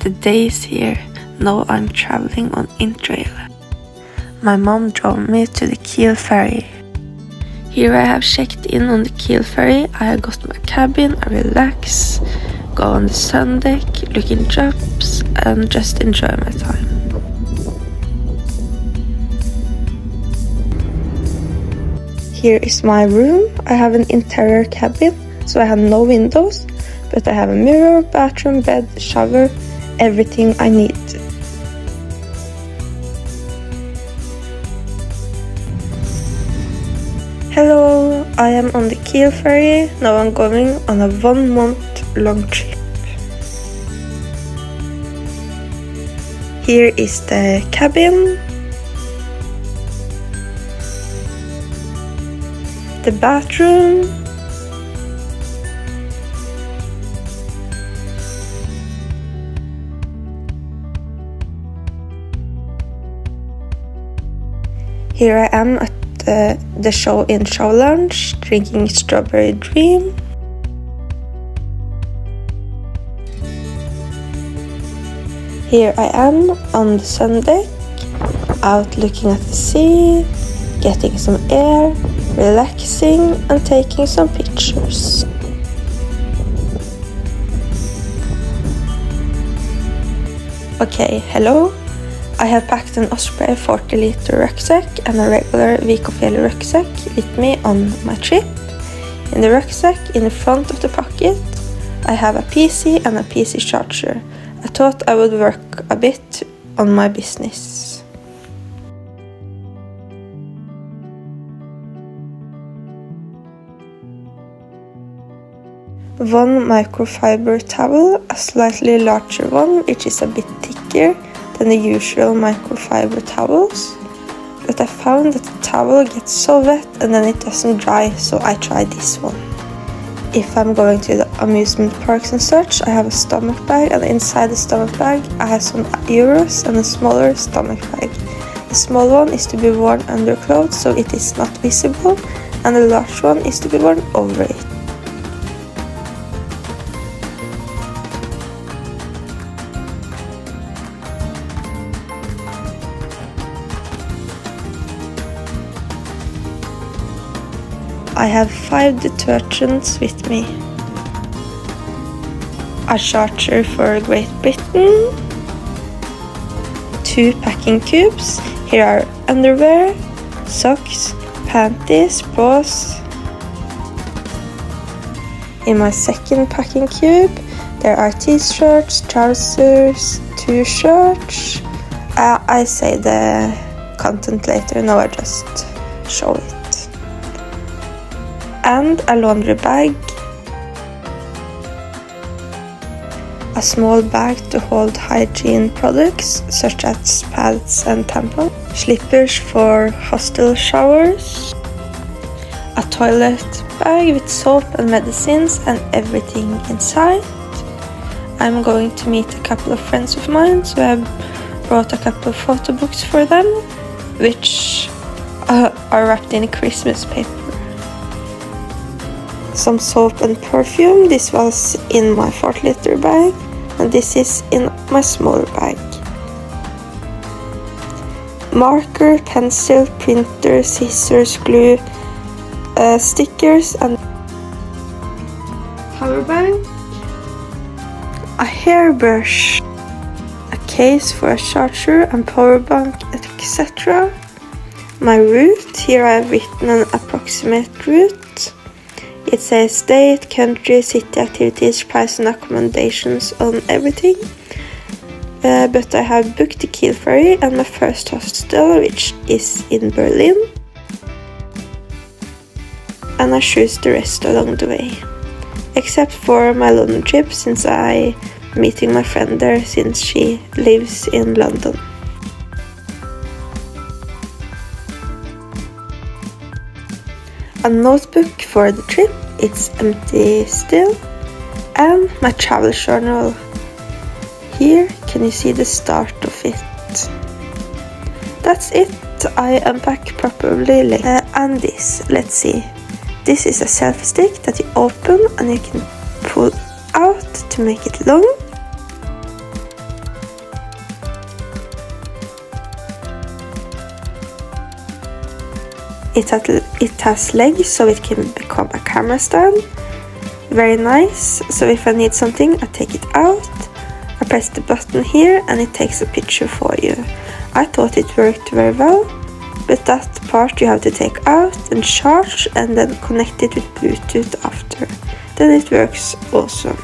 the days here. Now I'm traveling on Interrail. My mom drove me to the Kiel ferry. Here I have checked in on the Kiel ferry. I have got my cabin, I relax, go on the sun deck, look in jobs and just enjoy my time. Here is my room. I have an interior cabin, so I have no windows, but I have a mirror, bathroom, bed, shower, everything I need. Hello, I am on the Kiel ferry. Now I'm going on a 1 month long trip. Here is the cabin, the bathroom, here I am at the show in Show Lounge, drinking Strawberry Dream. Here I am on the sun deck, out looking at the sea, getting some air, relaxing and taking some pictures. Okay, hello. I have packed an Osprey 40-liter rucksack and a regular Vikofjell rucksack with me on my trip. In the rucksack, in the front of the pocket, I have a PC and a PC charger. I thought I would work a bit on my business. One microfiber towel, a slightly larger one, which is a bit thicker than the usual microfiber towels, but I found that the towel gets so wet and then it doesn't dry, so I tried this one. If I'm going to the amusement parks and such, I have a stomach bag, and inside the stomach bag I have some euros and a smaller stomach bag. The small one is to be worn under clothes so it is not visible, and the large one is to be worn over it. I have 5 detergents with me. A charger for Great Britain. 2 packing cubes. Here are underwear, socks, panties, bras. In my second packing cube, there are t-shirts, trousers, 2 shirts. I say the content later, now I just show it. And a laundry bag, a small bag to hold hygiene products such as pads and tampons, slippers for hostel showers, a toilet bag with soap and medicines and everything inside. I'm going to meet a couple of friends of mine, so I brought a couple of photo books for them, which are wrapped in Christmas paper. Some soap and perfume. This was in my 40-liter bag, and this is in my smaller bag. Marker, pencil, printer, scissors, glue, stickers, and power bank. A hairbrush, a case for a charger and power bank, etc. My route. Here I have written an approximate route. It says date, country, city activities, price and accommodations on everything. But I have booked the Kiel ferry and my first hostel, which is in Berlin. And I choose the rest along the way. Except for my London trip, since I'm meeting my friend there since she lives in London. A notebook for the trip, it's empty still, and my travel journal. Here can you see the start of it. That's it. I unpack properly later. And this, let's see. This is a selfie stick that you open and you can pull out to make it long. It has legs so it can become a camera stand. Very nice. So if I need something, I take it out. I press the button here and it takes a picture for you. I thought it worked very well, but that part you have to take out and charge and then connect it with Bluetooth after. Then it works awesome.